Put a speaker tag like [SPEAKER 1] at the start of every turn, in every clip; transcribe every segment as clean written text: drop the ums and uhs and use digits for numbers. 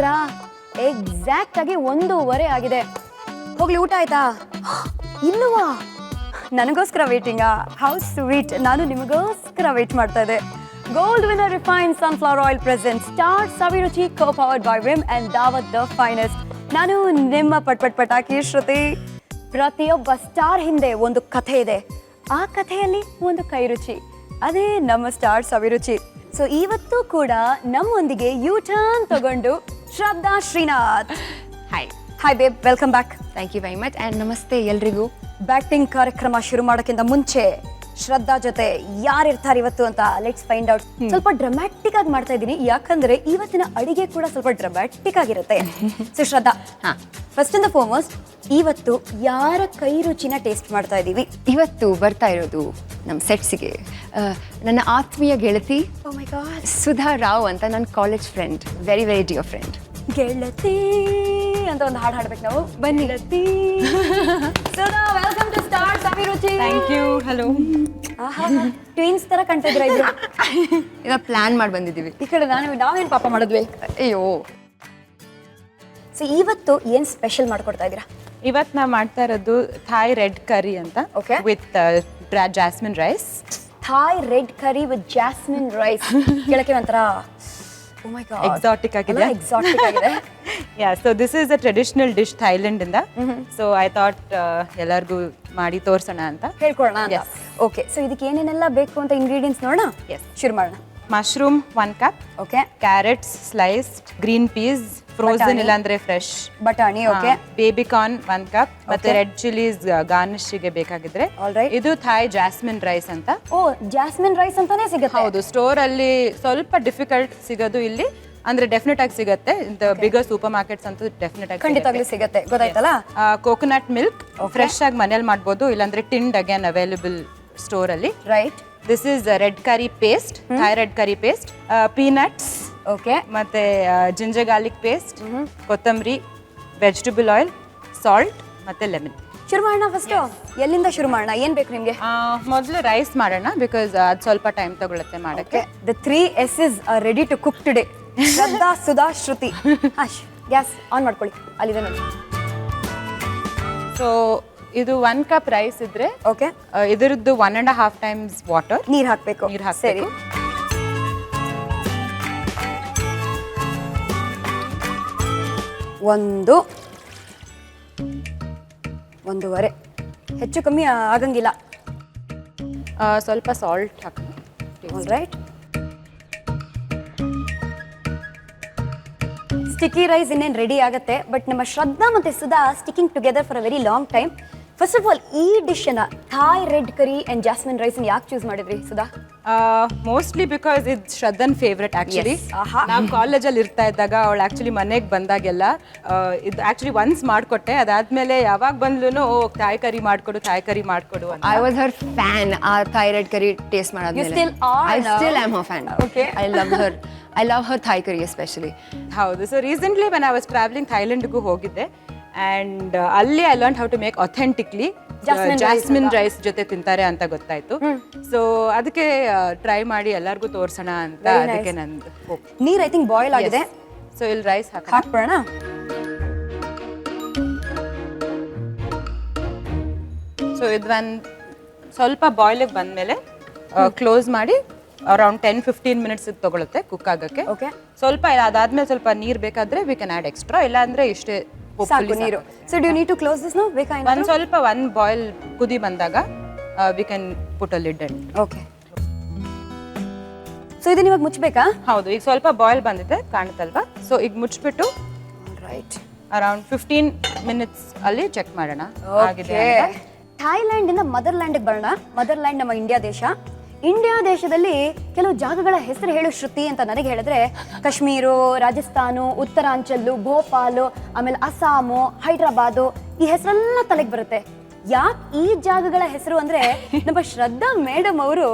[SPEAKER 1] ನೋಡಿದ್ರಾ ಎಕ್ಸಾಕ್ಟ್ ಆಗಿ 1:30 ಆಗಿದೆ. ಹೋಗ್ಲಿ, ಊಟ ಆಯ್ತಾ? ಇಲ್ಲವಾ? ನನಗೋಸ್ಕರ ವೇಟಿಂಗಾ? How sweet. ನಾನು ನಿಮಗೋಸ್ಕರ ವೇಟ್ ಮಾಡ್ತಾ ಇದ್ದೆ. Gold winner refined sunflower oil present star Saviruchi co powered by Vim and Dawat the finest. ನಾನು ನಿಮ್ಮ ಪಟಾಕಿ ಶ್ರುತಿ. ಪ್ರತಿಯೊಬ್ಬ ಸ್ಟಾರ್ ಹಿಂದೆ ಒಂದು ಕಥೆ ಇದೆ. ಆ ಕಥೆಯಲ್ಲಿ ಒಂದು ಕೈರುಚಿ, ಅದೇ ನಮ್ಮ ಸ್ಟಾರ್ ಸವಿರುಚಿ. ಸೊ ಇವತ್ತು ಕೂಡ ನಮ್ಮೊಂದಿಗೆ ಯು ಟರ್ನ್ ತಗೊಂಡು Shraddha Srinath. Hi babe, welcome back.
[SPEAKER 2] Thank you very much and ನಮಸ್ತೆ ಎಲ್ರಿಗೂ.
[SPEAKER 1] ಬ್ಯಾಟಿಂಗ್ ಕಾರ್ಯಕ್ರಮ ಶುರು ಮಾಡೋಕ್ಕಿಂತ ಮುಂಚೆ ಶ್ರದ್ಧಾ ಜೊತೆ ಯಾರಿರ್ತಾರೆ ಇವತ್ತು ಅಂತ ಲೆಟ್ಸ್ ಫೈಂಡ್ ಔಟ್. ಸ್ವಲ್ಪ ಡ್ರಾಮ್ಯಾಟಿಕ್ ಆಗಿ ಮಾಡ್ತಾ ಇದ್ದೀನಿ, ಯಾಕಂದ್ರೆ ಇವತ್ತಿನ ಅಡಿಗೆ ಕೂಡ ಸ್ವಲ್ಪ ಡ್ರಾಮ್ಯಾಟಿಕ್ ಆಗಿರುತ್ತೆ. So Shraddha, first and foremost ಇವತ್ತು ಯಾರ ಕೈ ರುಚಿನ ಟೇಸ್ಟ್ ಮಾಡ್ತಾ ಇದ್ದೀವಿ?
[SPEAKER 2] ಇವತ್ತು ಬರ್ತಾ ಇರೋದು ನಮ್ಮ ಸೆಟ್ಸಿಗೆ ನನ್ನ ಆತ್ಮೀಯ ಗೆಳತಿ ಸುಧಾ ರಾವ್ ಅಂತ, ನನ್ನ college friend, very very dear friend.
[SPEAKER 1] ಗೆಳತಿ ಅಂತ ಒಂದು ಹಾಡು ಹಾಡ್ಬೇಕು ನಾವು. ಬನ್ನಿ Sudha, welcome to star Saviruchi.
[SPEAKER 3] Thank you. Hello.
[SPEAKER 1] Twins ತರ ಕಾಣ್ತಾ ಇದ್ದೀರಾ ಇಬ್ರು.
[SPEAKER 2] ಈಗ ಪ್ಲಾನ್ ಮಾಡಿ ಬಂದಿದ್ದೀವಿ.
[SPEAKER 1] ಈ ಕಡೆ ನಾವೇನು ಪಾಪ ಮಾಡಿದ್ವಿ?
[SPEAKER 2] ಅಯ್ಯೋ.
[SPEAKER 1] ಸೊ ಇವತ್ತು ಏನ್ ಸ್ಪೆಷಲ್ ಮಾಡ್ಕೊಡ್ತಾ ಇದ್ದೀರಾ?
[SPEAKER 3] ಇವತ್ತು ನಾ ಮಾಡ್ತಾ ಇರೋದು ಥಾಯ್ ರೆಡ್ ಕರಿ ಅಂತ,
[SPEAKER 1] Okay.
[SPEAKER 3] With jasmine rice.
[SPEAKER 1] Thai red curry with jasmine rice. ಕೇಳಕ್ಕೆ ಒಂಥರ ಓ ಮೈ ಗಾಡ್
[SPEAKER 3] ಎಕ್ಸಾಟಿಕ್ ಆಗಿದೆ.
[SPEAKER 1] ಎಕ್ಸಾಟಿಕ್ ಆಗಿದೆ.
[SPEAKER 3] Yeah, so this is a traditional dish Thailand ಇಂದ. ಸೊ ಐ ಥಾಟ್ ಎಲ್ಲರಿಗೂ ಮಾಡಿ ತೋರ್ಸೋಣ ಅಂತ
[SPEAKER 1] ಹೇಳ್ಕೊಳ್ಳೋಣ ಅಂತ. ಓಕೆ, ಸೊ ಇದಕ್ಕೆ ಏನೇನೆಲ್ಲ ಬೇಕು ಅಂತ ಇಂಗ್ರೀಡಿಯೆಂಟ್ಸ್ ನೋಡೋಣ. ಶುರು ಮಾಡೋಣ.
[SPEAKER 3] Mushroom 1 cup,
[SPEAKER 1] okay.
[SPEAKER 3] Carrots sliced, green piece frozen ಇಲ್ಲಾಂದ್ರೆ ಫ್ರೆಶ್,
[SPEAKER 1] ಬಟಾಣಿ, ಓಕೆ.
[SPEAKER 3] ಬೇಬಿ ಕಾರ್ನ್ 1 ಕಪ್, ಮತ್ತೆ ರೆಡ್ ಚಿಲ್ಲೀಸ್ ಗಾರ್ನಿಶ್ಗೆ ಬೇಕಾಗಿದ್ರೆ.
[SPEAKER 1] Alright.
[SPEAKER 3] ಇದು ಥಾಯ್ ಜಾಸ್ಮಿನ್ ರೈಸ್ ಅಂತ.
[SPEAKER 1] ಓ, ಜಾಸ್ಮಿನ್ ರೈಸ್ ಅಂತಾನೆ ಸಿಗುತ್ತೆ?
[SPEAKER 3] ಹೌದು, ಸ್ಟೋರ್ ಅಲ್ಲಿ ಸ್ವಲ್ಪ ಡಿಫಿಕಲ್ಟ್ ಸಿಗೋದು, ಇಲ್ಲಿ ಅಂದ್ರೆ ಡೆಫಿನೆಟ್ ಆಗಿ ಸಿಗುತ್ತೆ. ಬಿಗರ್ ಸೂಪರ್ ಮಾರ್ಕೆಟ್ಸ್ ಅಂತೂ ಡೆಫಿನೆಟ್ ಆಗಿ
[SPEAKER 1] ಖಂಡಿತವಾಗ್ಲೂ ಸಿಗುತ್ತೆ, ಗೊತ್ತಾಯ್ತಲ್ಲ.
[SPEAKER 3] ಕೋಕೋನಟ್ ಮಿಲ್ಕ್ ಫ್ರೆಶ್ ಆಗಿ ಮನೇಲಿ ಮಾಡ್ಬೋದು, ಇಲ್ಲಾಂದ್ರೆ ಟಿಂಡ್ ಅಗೇನ್ ಅವೈಲೇಬಲ್ ಸ್ಟೋರ್ ಅಲ್ಲಿ.
[SPEAKER 1] Right.
[SPEAKER 3] This is red curry paste, Thai red curry paste, peanuts,
[SPEAKER 1] okay.
[SPEAKER 3] ಮತ್ತೆ ಜಿಂಜರ್ ಗಾರ್ಲಿಕ್ ಪೇಸ್ಟ್, ಕೊತ್ತಂಬರಿ, ವೆಜಿಟಬಲ್ ಆಯಿಲ್, ಸಾಲ್ಟ್ ಮತ್ತೆ ಲೆಮನ್.
[SPEAKER 1] ಶುರು ಮಾಡೋಣ. ಫಸ್ಟ್ ಎಲ್ಲಿಂದ ಶುರು ಮಾಡೋಣ? ಏನ್ ಬೇಕು ನಿಮ್ಗೆ?
[SPEAKER 3] ಮೊದಲು ರೈಸ್ ಮಾಡೋಣ, ಬಿಕಾಸ್ ಅದು ಸ್ವಲ್ಪ ಟೈಮ್ ತಗೊಳುತ್ತೆ ಮಾಡಕ್ಕೆ.
[SPEAKER 1] The 3 S's are ready to cook today. Shraddha, Sudha, Shruti. Gas on ಮಾಡ್ಕೊಳ್ಳಿ, ಅಲ್ಲಿದೆ ನೋಡಿ.
[SPEAKER 3] ಸೊ ಇದು 1 ಕಪ್ ರೈಸ್ ಇದ್ರೆ,
[SPEAKER 1] ಓಕೆ,
[SPEAKER 3] ಇದರದ್ದು 1.5 ಟೈಮ್ಸ್ ವಾಟರ್,
[SPEAKER 1] ನೀರ್ ಹಾಕ್ಬೇಕು.
[SPEAKER 3] ನೀರ್ ಹಾಕ್ಬೇಕು.
[SPEAKER 1] ಒಂದೂವರೆ, ಹೆಚ್ಚು ಕಮ್ಮಿ ಆಗಂಗಿಲ್ಲ.
[SPEAKER 3] ಸ್ವಲ್ಪ ಸಾಲ್ಟ್ ಹಾಕೋಣ.
[SPEAKER 1] All right. ಸ್ಟಿಕ್ಕಿ ರೈಸ್ ಇನ್ನೇನು ರೆಡಿ ಆಗುತ್ತೆ, ಬಟ್ ನಮ್ಮ ಶ್ರದ್ಧಾ ಮತ್ತೆ Sudha sticking together for a very long time. First of all ಈ ಡಿಶ್ ಅನ್ನ Thai red curry and jasmine rice ಯಾಕೆ ಚೂಸ್ ಮಾಡಿದ್ರಿ ಸುಧಾ?
[SPEAKER 3] ಮೋಸ್ಟ್ಲಿ ಬಿಕಾಸ್ ಇದು ಶ್ರದ್ಧನ್ ಫೇವ್ರೆಟ್ ಆಕ್ಚುಲಿ. ನಾವು ಕಾಲೇಜಲ್ಲಿ ಇರ್ತಾ ಇದ್ದಾಗ ಅವಳು ಆಕ್ಚುಲಿ ಮನೆಗೆ ಬಂದಾಗೆಲ್ಲ ಇದು ಆಕ್ಚುಲಿ ಒನ್ಸ್ ಮಾಡ್ಕೊಟ್ಟೆ, ಅದಾದ್ಮೇಲೆ ಯಾವಾಗ ಬಂದ್ಲೂ ಥಾಯ್ ಕರಿ ಮಾಡ್ಕೊಡು, ಥಾಯ್ ಕರಿ ಮಾಡ್ಕೊಡು ಅಂತ.
[SPEAKER 2] I was her fan. ಆ ಥಾಯ್ ರೆಡ್ ಕರಿ ಟೇಸ್ಟ್ ಮಾಡೋದ್ಮೇಲೆ
[SPEAKER 1] You still are
[SPEAKER 2] I
[SPEAKER 1] now?
[SPEAKER 2] still am her fan.
[SPEAKER 1] Okay.
[SPEAKER 2] I love her Thai curry especially.
[SPEAKER 3] ಹೌದು. So recently when I was travelling ಥೈಲ್ಯಾಂಡ್ಗೂ ಹೋಗಿದ್ದೆ, and ಅಲ್ಲಿ I learn how to make authentically jasmine rice ಜೊತೆ ತಿಂತಾರೆ ಅಂತ ಗೊತ್ತಾಯ್ತು. So ಅದಕ್ಕೆ try ಮಾಡಿ ಎಲ್ಲರಿಗೂ ತೋರ್ಸೋಣ ಅಂತ, ಅದಕ್ಕೆ ನಂದು ಹೋಪ್.
[SPEAKER 1] ನೀರ್ ಐ ಥಿಂಕ್ ಬಾಯ್ಲ್ ಆಗಿದೆ.
[SPEAKER 3] ಸೊ ಇಲ್ಲಿ ರೈಸ್
[SPEAKER 1] ಹಾಕ್ಬಿಡೋಣ.
[SPEAKER 3] ಸೊ ಇದು ಒಂದು ಸ್ವಲ್ಪ ಬಾಯ್ಲಿಗೆ ಬಂದಮೇಲೆ ಕ್ಲೋಸ್ ಮಾಡಿ ಅರೌಂಡ್ 10-15 ಮಿನಿಟ್ಸ್ ತಗೊಳುತ್ತೆ ಕುಕ್ ಆಗೋಕ್ಕೆ.
[SPEAKER 1] ಓಕೆ.
[SPEAKER 3] ಸ್ವಲ್ಪ ಅದಾದ್ಮೇಲೆ ಸ್ವಲ್ಪ ನೀರು ಬೇಕಾದ್ರೆ ವಿ ಕ್ಯಾನ್ ಆ್ಯಡ್ ಎಕ್ಸ್ಟ್ರಾ, ಇಲ್ಲಾಂದ್ರೆ ಇಷ್ಟೇ
[SPEAKER 1] ಸಾಕು ನೀರು. So do you need to close this now? ಬೇಕಾ
[SPEAKER 3] ಒಂದು ಸ್ವಲ್ಪ ಒಂದು ಬಾಯ್ಲ್ ಕುದಿ ಬಂದಾಗ we can put a lid and.
[SPEAKER 1] Okay. So ಇದನ್ನ ಇವಾಗ ಮುಚ್ಚಬೇಕಾ?
[SPEAKER 3] ಹೌದು, ಈಗ ಸ್ವಲ್ಪ ಬಾಯ್ಲ್ ಬಂದಿದೆ ಕಾಣುತ್ತಲ್ವಾ? ಸೊ ಈಗ ಮುಚ್ಚಿಬಿಟ್ಟು
[SPEAKER 1] ರೈಟ್
[SPEAKER 3] ಅರೌಂಡ್ 15 ಮಿನಿಟ್ಸ್ ಅಲ್ಲಿ ಚೆಕ್ ಮಾಡೋಣ ಆಗಿದೆ ಅಂತ.
[SPEAKER 1] ಥಾಯ್ಲ್ಯಾಂಡ್ ಇಂದ ಮದರ್ಲ್ಯಾಂಡ್ಗೆ ಬರೋಣ. ಮದರ್ಲ್ಯಾಂಡ್ ನಮ್ಮ ಇಂಡಿಯಾ ದೇಶ. ಇಂಡಿಯಾ ದೇಶದಲ್ಲಿ ಕೆಲವು ಜಾಗಗಳ ಹೆಸರು ಹೇಳು ಶ್ರುತಿ ಅಂತ ನನಗೆ ಹೇಳಿದ್ರೆ, ಕಾಶ್ಮೀರು, ರಾಜಸ್ಥಾನು, ಉತ್ತರಾಂಚಲ್, ಭೋಪಾಲು, ಆಮೇಲೆ ಅಸ್ಸಾಮು, ಹೈದ್ರಾಬಾದು, ಈ ಹೆಸರೆಲ್ಲ ತಲೆಗೆ ಬರುತ್ತೆ. ಯಾಕೆ ಈ ಜಾಗಗಳ ಹೆಸರು ಅಂದ್ರೆ, ನಮ್ಮ ಶ್ರದ್ಧಾ ಮೇಡಮ್ ಅವರು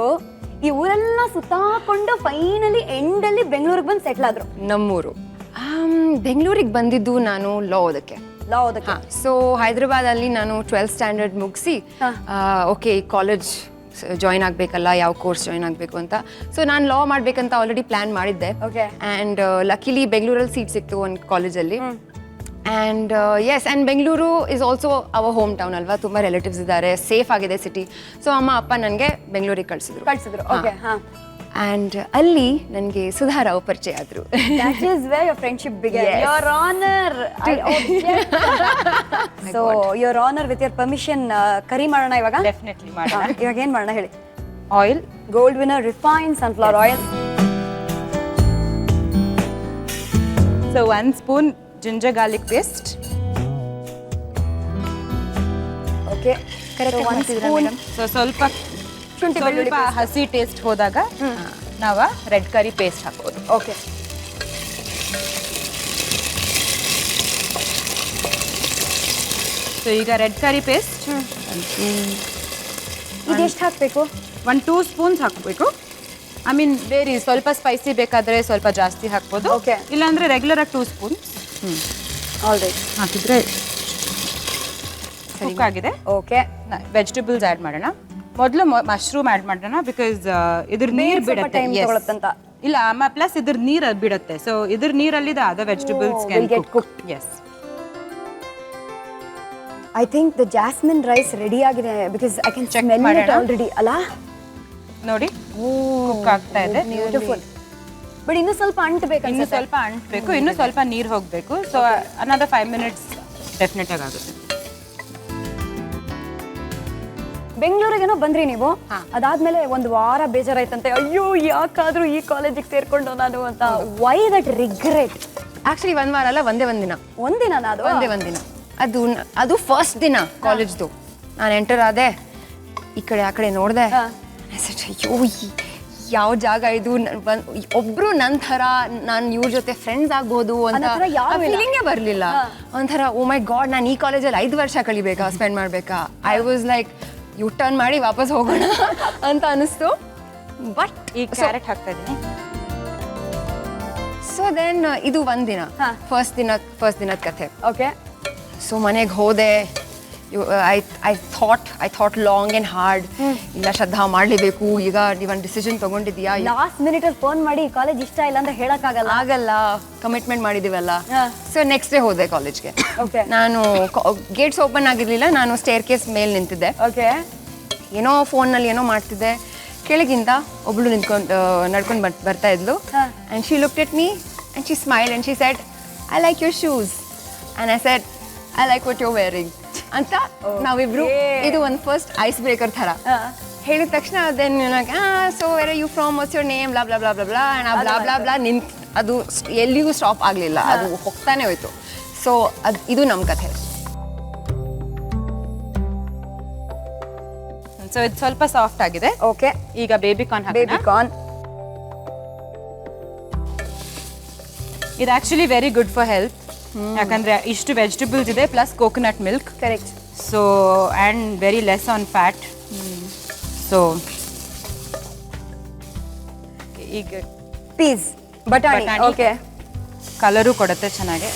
[SPEAKER 1] ಈ ಊರೆಲ್ಲ ಸುತ್ತಾಕೊಂಡು ಫೈನಲಿ ಎಂಡಲ್ಲಿ ಬೆಂಗಳೂರಿಗೆ ಬಂದು ಸೆಟ್ಲ್ ಆದ್ರು.
[SPEAKER 2] ನಮ್ಮೂರು ಬೆಂಗಳೂರಿಗೆ ಬಂದಿದ್ದು ನಾನು ಲಾ ಓದಕ್ಕೆ.
[SPEAKER 1] ಲಾ ಓದಕ್ಕೆ.
[SPEAKER 2] ಸೊ ಹೈದ್ರಾಬಾದಲ್ಲಿ ನಾನು 12th ಸ್ಟ್ಯಾಂಡರ್ಡ್ ಮುಗಿಸಿ ಓಕೆ ಕಾಲೇಜ್ ಜಾಯ್ನ್ ಆಗಬೇಕಲ್ಲ, ಯಾವ ಕೋರ್ಸ್ ಜಾಯ್ನ್ ಆಗಬೇಕು ಅಂತ. ಸೊ ನಾನು ಲಾ ಮಾಡಬೇಕಂತ ಆಲ್ರೆಡಿ ಪ್ಲ್ಯಾನ್ ಮಾಡಿದ್ದೆ.
[SPEAKER 1] Okay.
[SPEAKER 2] ಆ್ಯಂಡ್ ಲಕಿಲಿ ಬೆಂಗಳೂರಲ್ಲಿ ಸೀಟ್ ಸಿಕ್ತು ಒಂದು ಕಾಲೇಜಲ್ಲಿ. And yes, and Bengaluru is also our home town ಅಲ್ವಾ, ತುಂಬ ರಿಲೇಟಿವ್ಸ್ ಇದ್ದಾರೆ, ಸೇಫ್ ಆಗಿದೆ ಸಿಟಿ. ಸೊ ಅಮ್ಮ ಅಪ್ಪ ನನಗೆ ಬೆಂಗಳೂರಿಗೆ ಕಳಿಸಿದ್ರು.
[SPEAKER 1] ಓಕೆ. ಹಾ,
[SPEAKER 2] ಆ್ಯಂಡ್ ಅಲ್ಲಿ ನನಗೆ ಸುಧಾ ರಾವ್ ಪರಿಚಯ ಆದರು.
[SPEAKER 1] that is where your friendship began.
[SPEAKER 2] Yes.
[SPEAKER 1] Your honor, I object. So your honor, with your permission, ಕರಿ ಮಾಡೋಣ ಇವಾಗ.
[SPEAKER 3] ಡೆಫಿನೆಟ್ಲಿ ಮಾಡೋಣ.
[SPEAKER 1] ಇವಾಗ ಏನ್ ಮಾಡೋಣ ಹೇಳಿ.
[SPEAKER 3] Oil,
[SPEAKER 1] gold winner refined sunflower oil.
[SPEAKER 3] So 1 spoon ginger garlic paste.
[SPEAKER 1] Okay,
[SPEAKER 2] Correct
[SPEAKER 1] one
[SPEAKER 2] ಮಾಡ್ತಿದ್ದೀರಾ
[SPEAKER 1] spoon
[SPEAKER 2] madam?
[SPEAKER 3] So ಸ್ವಲ್ಪ
[SPEAKER 1] ಶುಂಠಿ ಬೆಳ್ಳುಳ್ಳಿ
[SPEAKER 3] ಸ್ವಲ್ಪ ಹಸಿ ಟೇಸ್ಟ್ ಹೋದಾಗ ನಾವು ರೆಡ್ ಕರಿ ಪೇಸ್ಟ್ ಹಾಕ್ಬೋದು.
[SPEAKER 1] ಓಕೆ.
[SPEAKER 3] ಸೊ ಈಗ ರೆಡ್ ಕರಿ ಪೇಸ್ಟ್
[SPEAKER 1] ಈಗ ಎಷ್ಟು ಹಾಕಬೇಕು?
[SPEAKER 3] 2 ಸ್ಪೂನ್ಸ್ ಹಾಕಬೇಕು. ಐ ಮೀನ್ ಬೇರೆ ಸ್ವಲ್ಪ ಸ್ಪೈಸಿ ಬೇಕಾದರೆ ಸ್ವಲ್ಪ ಜಾಸ್ತಿ ಹಾಕ್ಬೋದು.
[SPEAKER 1] Okay.
[SPEAKER 3] ಇಲ್ಲಾಂದರೆ ರೆಗ್ಯುಲರ್ ಆಗಿ 2 ಸ್ಪೂನ್ಸ್
[SPEAKER 1] ಆಲ್ ರೈಟ್.
[SPEAKER 3] ಹಾಕಿದ್ರೆ ಕುಕ್ ಆಗಿದೆ.
[SPEAKER 1] ಓಕೆ.
[SPEAKER 3] ವೆಜಿಟೇಬಲ್ಸ್ ಆ್ಯಡ್ ಮಾಡೋಣ. ಮೊದಲು ಮಶ್ರೂಮ್ ಆ್ಯಡ್ ಮಾಡೋಣ, ಬಿಕಾಸ್ ಇದ್ರ ನೀರು
[SPEAKER 1] ಸ್ವಲ್ಪ
[SPEAKER 3] ಬಿಡುತ್ತೆ.
[SPEAKER 1] time ತಗೊಳತ್ತಂತ.
[SPEAKER 3] ಇಲ್ಲ, ಪ್ಲಸ್ ಇದ್ರ ನೀರು ಬಿಡುತ್ತೆ. ಸೊ ಇದ್ರ ನೀರಲ್ಲಿ ಅದ vegetables
[SPEAKER 1] will get cooked.
[SPEAKER 3] Yes.
[SPEAKER 1] I think the jasmine rice ready ಆಗಿದೆ, because I can
[SPEAKER 3] Check
[SPEAKER 1] smell it
[SPEAKER 3] ಮಾಡೋಣ.
[SPEAKER 1] ಆಲ್ರೆಡಿ ಅಲ್ಲ.
[SPEAKER 3] ನೋಡಿ ಕುಕ್ ಆಗ್ತಾ ಇದೆ.
[SPEAKER 1] ಬ್ಯೂಟಿಫುಲ್. ಬಟ್ ಇನ್ನು ಸ್ವಲ್ಪ ಅಂಟಬೇಕು
[SPEAKER 3] ಇನ್ನು
[SPEAKER 1] ಅನ್ಸುತ್ತೆ.
[SPEAKER 3] ಸ್ವಲ್ಪ ಅಂಟಬೇಕು, ಇನ್ನು ಸ್ವಲ್ಪ ನೀರು ಹೋಗಬೇಕು. ಸೊ ಅನದರ್ 5 ಮಿನಿಟ್ಸ್ ಡೆಫಿನೆಟ್ ಆಗಿ ಆಗುತ್ತೆ.
[SPEAKER 1] ಬೆಂಗಳೂರಿಗೇನೋ ಬಂದ್ರಿ ನೀವು, ಅದಾದ್ಮೇಲೆ ಒಂದು ವಾರ ಬೇಜಾರಾಯ್ತಂತೆ, ಅಯ್ಯೋ ಯಾಕಾದ್ರೂ ಈ ಕಾಲೇಜಿಗೆ ಸೇರ್ಕೊಂಡು ನಾನು ಅಂತ. Y that regret?
[SPEAKER 2] ಆ್ಯಕ್ಚುಲಿ 1 ವಾರ ಅಲ್ಲ, ಒಂದೇ ಒಂದಿನ.
[SPEAKER 1] ಒಂದಿನ ಅದು
[SPEAKER 2] ಒಂದಿನ. ಅದು ಫಸ್ಟ್ ದಿನ ಕಾಲೇಜ್ದು. ನಾನು ಎಂಟರ್ ಆದೆ, ಈ ಕಡೆ ಆ ಕಡೆ ನೋಡಿದೆ, ಅಯ್ಯೋ ಯಾವ ಜಾಗ ಇದು, ಒಬ್ರು ನನ್ನ ಥರ ನಾನು ಇವ್ರ ಜೊತೆ ಫ್ರೆಂಡ್ಸ್ ಆಗ್ಬೋದು ಅಂತ
[SPEAKER 1] ಅನ್ನೋ ಥರ ಯಾರೂ ಇಲ್ಲ.
[SPEAKER 2] ಫೀಲಿಂಗೇ ಬರಲಿಲ್ಲ. ಒಂಥರ ಓ ಮೈ ಗಾಡ್, ನಾನು ಈ ಕಾಲೇಜಲ್ಲಿ 5 ವರ್ಷ ಕಳಿಬೇಕಾ, ಸ್ಪೆಂಡ್ ಮಾಡಬೇಕಾ. I was like U turn ಮಾಡಿ ವಾಪಸ್ ಹೋಗೋಣ ಅಂತ ಅನಿಸ್ತು. ಬಟ್
[SPEAKER 3] ಈಗ ಕ್ಯಾರೆಟ್ ಹಾಕ್ತಾ ಇದ್ದೀನಿ.
[SPEAKER 2] ಸೊ ದೆನ್ ಇದು ಒಂದಿನ, ಫಸ್ಟ್ ದಿನದ ಕಥೆ.
[SPEAKER 1] ಓಕೆ.
[SPEAKER 2] ಸೊ ಮನೆಗೆ ಹೋದೆ. I thought long and hard. ಇಲ್ಲ ಶ್ರದ್ಧಾ ಮಾಡಲೇಬೇಕು, ಈಗ ನೀವೊಂದು ಡಿಸಿಷನ್ ತೊಗೊಂಡಿದ್ದೀಯಾ,
[SPEAKER 1] ಲಾಸ್ಟ್ ಮಿನಿಟ್ ಅಲ್ಲಿ ಫೋನ್ ಮಾಡಿ ಕಾಲೇಜ್ ಇಷ್ಟ ಇಲ್ಲ ಅಂತ ಹೇಳಕ್ಕಾಗಲ್ಲ.
[SPEAKER 2] ಆಗಲ್ಲ, ಕಮಿಟ್ಮೆಂಟ್ ಮಾಡಿದ್ದೀವಲ್ಲ.
[SPEAKER 1] ಹಾ.
[SPEAKER 2] ಸೊ ನೆಕ್ಸ್ಟ್ ಡೇ ಹೋದೆ ಕಾಲೇಜ್ಗೆ.
[SPEAKER 1] ಓಕೆ.
[SPEAKER 2] ನಾನು ಗೇಟ್ಸ್ ಓಪನ್ ಆಗಿರಲಿಲ್ಲ, ನಾನು ಸ್ಟೇರ್ ಕೇಸ್ ಮೇಲೆ ನಿಂತಿದ್ದೆ.
[SPEAKER 1] ಓಕೆ.
[SPEAKER 2] ಏನೋ ಫೋನ್ನಲ್ಲಿ ಏನೋ ಮಾಡ್ತಿದ್ದೆ. ಕೆಳಗಿಂದ ಒಬ್ಳು ನಡ್ಕೊಂಡು ಬರ್ತಾ ಇದ್ಲು. And she looked at me and she smiled and she said, I like your shoes. And I said, I like what you wearing ಅಂತ. ನಾವಿಬ್ರು ಇದು ಒಂದು ಫಸ್ಟ್ ಐಸ್ ಬ್ರೇಕರ್ ಥರ ಹೇಳಿದ ತಕ್ಷಣ then so where are you from, what's your name, blah blah blah blah blah. And blah blah blah ಅದು ಎಲ್ಲಿಗೂ stop ಆಗಲಿಲ್ಲ, ಅದು ಹೋಗ್ತಾನೆ ಹೋಯ್ತು. ಸೊ ಇದು ನಮ್ಮ ಕಥೆ.
[SPEAKER 3] ಸೊ ಇದು ಸ್ವಲ್ಪ ಸಾಫ್ಟ್ ಆಗಿದೆ.
[SPEAKER 1] ಓಕೆ.
[SPEAKER 3] ಈಗ ಬೇಬಿ ಕಾರ್ನ್
[SPEAKER 1] ಬೇಬಿ ಕಾರ್ನ್.
[SPEAKER 3] ಇದು actually very good for health, ಯಾಕಂದ್ರೆ ಇಷ್ಟು ವೆಜಿಟೇಬಲ್ಸ್ ಇದೆ, plus coconut milk.
[SPEAKER 1] Correct.
[SPEAKER 3] So and very less on fat. So ಈಗ
[SPEAKER 1] ಪೀಸ್, ಬಟಾಣಿ.
[SPEAKER 3] ಬಟಾಣಿ.
[SPEAKER 1] ಓಕೆ.
[SPEAKER 3] ಕಲರು ಕೊಡುತ್ತೆ ಚೆನ್ನಾಗಿ.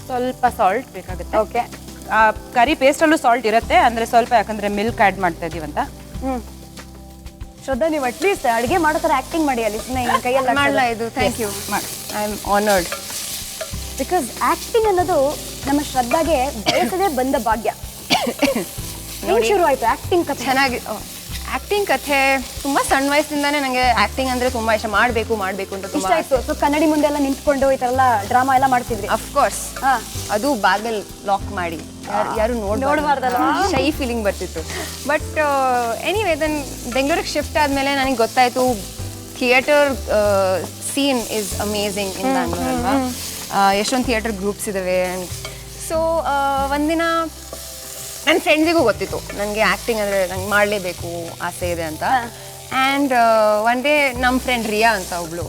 [SPEAKER 3] ಸ್ವಲ್ಪ ಸಾಲ್ಟ್ ಬೇಕಾಗುತ್ತೆ.
[SPEAKER 1] ಓಕೆ.
[SPEAKER 3] ಕರಿ ಪೇಸ್ಟಲ್ಲೂ ಸಾಲ್ಟ್ ಇರುತ್ತೆ, ಅಂದರೆ ಸ್ವಲ್ಪ, ಯಾಕಂದರೆ ಮಿಲ್ಕ್ ಆ್ಯಡ್ ಮಾಡ್ತಾ ಇದೀವಂತ.
[SPEAKER 1] ಶ್ರದ್ಧಾ, ನೀವು ಅಟ್ಲೀಸ್ಟ್ ಅಡುಗೆ ಮಾಡೋ ಥರ ಆ್ಯಕ್ಟಿಂಗ್ ಮಾಡಿ ಅಲ್ಲಿ, ಸುಮ್ಮನೆ ನಿಮ್ಮ ಕೈಯಲ್ಲಿ
[SPEAKER 2] ಮಾಡಲ ಇದು. Thank you, I am honoured.
[SPEAKER 1] Because acting ಅನ್ನೋದು ನಮ್ಮ ಶ್ರದ್ಧಾಗೆ ಬಯಸದೇ ಬಂದ ಭಾಗ್ಯ. ಹೆಂಗೆ ಶುರು ಆಯಿತು ಆ್ಯಕ್ಟಿಂಗ್ ಕಥೆ?
[SPEAKER 2] ಚೆನ್ನಾಗಿ ಆ್ಯಕ್ಟಿಂಗ್ ಕಥೆ ತುಂಬ ಸಣ್ಣ ವಯಸ್ಸಿಂದಾನೇ ನನಗೆ ಆ್ಯಕ್ಟಿಂಗ್ ಅಂದರೆ ತುಂಬ ಇಷ್ಟ. ಮಾಡಬೇಕು ಅಂತ ತುಂಬ
[SPEAKER 1] ಇಷ್ಟ ಆಯಿತು. ಸೊ ಕನ್ನಡಿ ಮುಂದೆ ಎಲ್ಲ ನಿಂತ್ಕೊಂಡು ಈ ಥರ ಎಲ್ಲ ಡ್ರಾಮಾ ಎಲ್ಲ ಮಾಡ್ತಿದ್ರಿ?
[SPEAKER 2] ಅಫ್ಕೋರ್ಸ್. ಅದು ಬಾಗಲ್ ಲಾಕ್ ಮಾಡಿ ಯಾರು ನೋಡಬಾರ್ದಲ್ಲ, ಶೈ ಫೀಲಿಂಗ್ ಬರ್ತಿತ್ತು. ಬಟ್ ಎನಿವೇ ದೆನ್ ಬೆಂಗಳೂರಿಗೆ ಶಿಫ್ಟ್ ಆದಮೇಲೆ ನನಗೆ ಗೊತ್ತಾಯಿತು ಥಿಯೇಟರ್ ಸೀನ್ ಇಸ್ ಅಮೇಝಿಂಗ್ ಇನ್ ಬ್ಯಾಂಗ್ಳೂರ್ ಅಲ್ವಾ. ಎಷ್ಟೊಂದು ಥಿಯೇಟರ್ ಗ್ರೂಪ್ಸ್ ಇದ್ದಾವೆ. ಸೊ ಒಂದಿನ ನನ್ನ ಫ್ರೆಂಡ್ಸಿಗೂ ಗೊತ್ತಿತ್ತು ನನಗೆ ಆ್ಯಕ್ಟಿಂಗ್ ಅಂದರೆ ನಂಗೆ ಮಾಡಲೇಬೇಕು ಆಸೆ ಇದೆ ಅಂತ. ಆ್ಯಂಡ್ ಒನ್ ಡೇ ನಮ್ಮ ಫ್ರೆಂಡ್ ರಿಯಾ ಅಂತ ಒಬ್ಳು,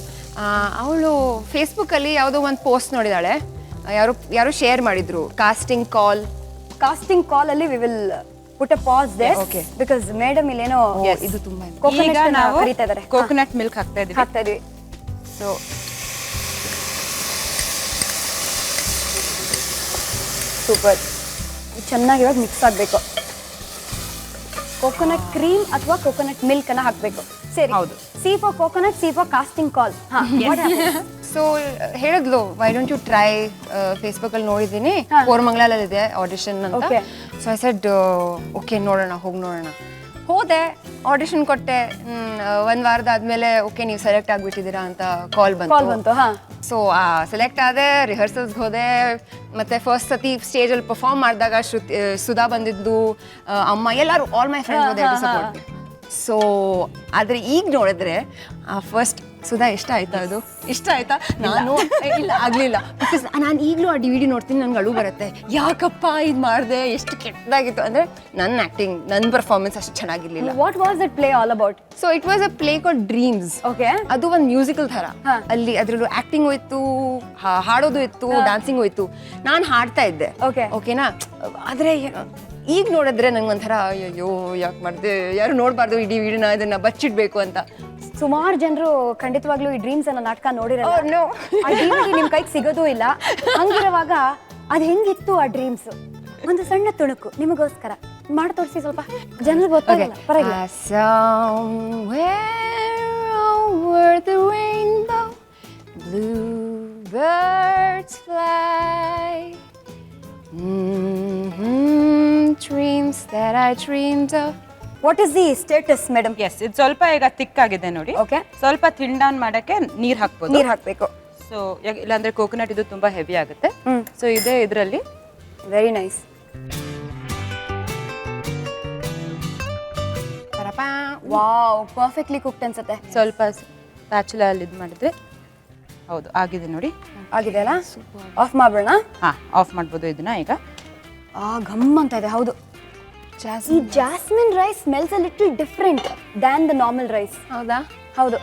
[SPEAKER 2] ಅವಳು ಫೇಸ್ಬುಕ್ಕಲ್ಲಿ ಯಾವುದೋ ಒಂದು ಪೋಸ್ಟ್ ನೋಡಿದಾಳೆ. ಯಾರು ಶೇರ್ ಮಾಡಿದ್ರು, ಕಾಸ್ಟಿಂಗ್ ಕಾಲ್ ಅಲ್ಲಿ we will put a pass there.
[SPEAKER 1] Okay. Because madam ಇಲ್ಲೇನೋ
[SPEAKER 2] ಇದು ತುಂಬ
[SPEAKER 3] ಈಗ ನಾವು
[SPEAKER 1] ಕರೀತಾ ಇದ್ದಾರೆ.
[SPEAKER 3] ಕೋಕೋನಟ್ ಮಿಲ್ಕ್ ಹಾಕ್ತಾ
[SPEAKER 1] ಇದೀವಿ.
[SPEAKER 3] So
[SPEAKER 1] super. ಚೆನ್ನಾಗಿ ಇವಾಗ ಮಿಕ್ಸ್ ಆಗಬೇಕು. ಕೋಕೋನಟ್ ಕ್ರೀಮ್ ಅಥವಾ ಕೋಕೋನಟ್ ಮಿಲ್ಕ್ ಅನ್ನ ಹಾಕಬೇಕು. ಸರಿ,
[SPEAKER 3] ಹೌದು.
[SPEAKER 1] C for coconut, C for casting call.
[SPEAKER 2] So ಹೇಳಿದ್ಲು ವೈ ಡೋಂಟ್ ಯು ಟ್ರೈ, ಫೇಸ್ಬುಕ್ಕಲ್ಲಿ ನೋಡಿದ್ದೀನಿ ಕೋರಮಂಗಲಲ್ಲಿದೆ ಆಡಿಷನ್ ಅಂತ.
[SPEAKER 1] Okay.
[SPEAKER 2] So I said okay ನೋಡೋಣ, ಹೋಗಿ ನೋಡೋಣ. ಹೋದೆ, ಆಡಿಷನ್ ಕೊಟ್ಟೆ. ಒಂದು ವಾರದಾದ್ಮೇಲೆ ಓಕೆ ನೀವು ಸೆಲೆಕ್ಟ್ ಆಗಿಬಿಟ್ಟಿದ್ದೀರಾ ಅಂತ ಕಾಲ್
[SPEAKER 1] ಬಂತು. ಹಾ,
[SPEAKER 2] ಸೊ ಸೆಲೆಕ್ಟ್ ಆದೆ, ರಿಹರ್ಸಲ್ಸ್ಗೆ ಹೋದೆ. ಮತ್ತೆ ಫಸ್ಟ್ ಸತಿ ಸ್ಟೇಜಲ್ಲಿ ಪರ್ಫಾರ್ಮ್ ಮಾಡಿದಾಗ ಸುಧಾ ಬಂದಿದ್ದು, ಅಮ್ಮ ಎಲ್ಲರೂ ಆಲ್ ಮೈ ಫ್ರೆಂಡ್ಸ್ ಹೋದೆ ಸಪೋರ್ಟ್. ಸೊ ಆದರೆ ಈಗ ನೋಡಿದ್ರೆ ಫಸ್ಟ್ ಸುಧಾ ಇಷ್ಟ ಆಯ್ತಾ? ಅದು ಇಷ್ಟ ಆಯ್ತಾ? ನಾನು ಇಲ್ಲ ಆಗಲಿಲ್ಲ. ಬಿಕಾಸ್ ನಾನು ಈಗಲೂ ಆ DVD ನೋಡ್ತೀನಿ, ನನಗೆ ಅಳು ಬರುತ್ತೆ. ಯಾಕಪ್ಪ ಇದು ಮಾಡಿದೆ, ಎಷ್ಟು ಕೆಟ್ಟದಾಗಿತ್ತು ಅಂದರೆ ನನ್ನ ಆ್ಯಕ್ಟಿಂಗ್, ನನ್ನ ಪರ್ಫಾರ್ಮೆನ್ಸ್ ಅಷ್ಟು ಚೆನ್ನಾಗಿರ್ಲಿಲ್ಲ.
[SPEAKER 1] What was that play all about?
[SPEAKER 2] So it was a play called dreams.
[SPEAKER 1] Okay,
[SPEAKER 2] ಅದು ಒಂದು ಮ್ಯೂಸಿಕಲ್ ಥರ. ಅಲ್ಲಿ ಅದರಲ್ಲೂ ಆ್ಯಕ್ಟಿಂಗು ಇತ್ತು, ಹಾಡೋದು ಇತ್ತು, ಡ್ಯಾನ್ಸಿಂಗು ಇತ್ತು. ನಾನು ಹಾಡ್ತಾ ಇದ್ದೆ. ಓಕೆನಾ? ಆದರೆ ಈಗ ನೋಡಿದ್ರೆ ನಂಗೊಂಥರ ಅಯ್ಯೋ ಯಾಕೆ ಮಾಡಿದೆ, ಯಾರು ನೋಡಬಾರ್ದು ಇಡೀ ವಿಡಿಯೋನ, ಇದನ್ನ ಬಚ್ಚಿಡ್ಬೇಕು ಅಂತ.
[SPEAKER 1] ಸುಮಾರು ಜನರು ಖಂಡಿತವಾಗ್ಲೂ ಈ ಡ್ರೀಮ್ಸ್ ಅನ್ನೋ ನಾಟಕ ನೋಡಿರಲ್ಲ. ಆ DVD ನಿಮ್ ಕೈಗೆ ಸಿಗೋದೂ ಇಲ್ಲ. ಹಂಗಿರುವಾಗ ಅದು ಹೆಂಗಿತ್ತು ಆ ಡ್ರೀಮ್ಸ್? ಒಂದು ಸಣ್ಣ ತುಣುಕು ನಿಮಗೋಸ್ಕರ ಮಾಡಿ ತೋರಿಸಿ, ಸ್ವಲ್ಪ ಜನರಿಗೆ ಗೊತ್ತಾಗಲ್ಲ. ಪರವಾಗಿಲ್ಲ.
[SPEAKER 2] Somewhere over the rainbow, bluebirds fly. Dreams that I dreamed of.
[SPEAKER 1] What is the status madam?
[SPEAKER 3] Yes, ಇದು ಸ್ವಲ್ಪ ಈಗ ಥಿಕ್ ಆಗಿದೆ ನೋಡಿ.
[SPEAKER 1] ಓಕೆ,
[SPEAKER 3] ಸ್ವಲ್ಪ ಥಿನ್ ಡೌನ್ ಮಾಡಕ್ಕೆ ನೀರು ಹಾಕ್ಬೋದು.
[SPEAKER 1] ನೀರು ಹಾಕಬೇಕು.
[SPEAKER 3] ಸೊ ಇಲ್ಲಾಂದ್ರೆ ಕೋಕೋನಟ್ ಇದು ತುಂಬಾ ಹೆವಿ ಆಗುತ್ತೆ. ಸೊ ಇದೇ ಇದರಲ್ಲಿ
[SPEAKER 1] very nice. Wow, perfectly cooked ಅನ್ಸುತ್ತೆ.
[SPEAKER 3] ಸ್ವಲ್ಪ ಪ್ಯಾಚುಲ ಅಲ್ಲಿ ಇದು ಮಾಡಿದ್ರೆ ಹೌದು ಆಗಿದೆ ನೋಡಿ.
[SPEAKER 1] ಆಗಿದೆ ಅಲ್ಲ? ಆಫ್ ಮಾಡ್ಬೇಡ.
[SPEAKER 3] ಹಾ, ಆಫ್ ಮಾಡ್ಬೋದು ಇದನ್ನ ಈಗ.
[SPEAKER 1] ಘಮ್ ಅಂತ ಇದೆ. ಹೌದು, ಈ jasmine rice smells a little different than the normal rice.
[SPEAKER 2] ಹೌದಾ?
[SPEAKER 1] ಹೌದು.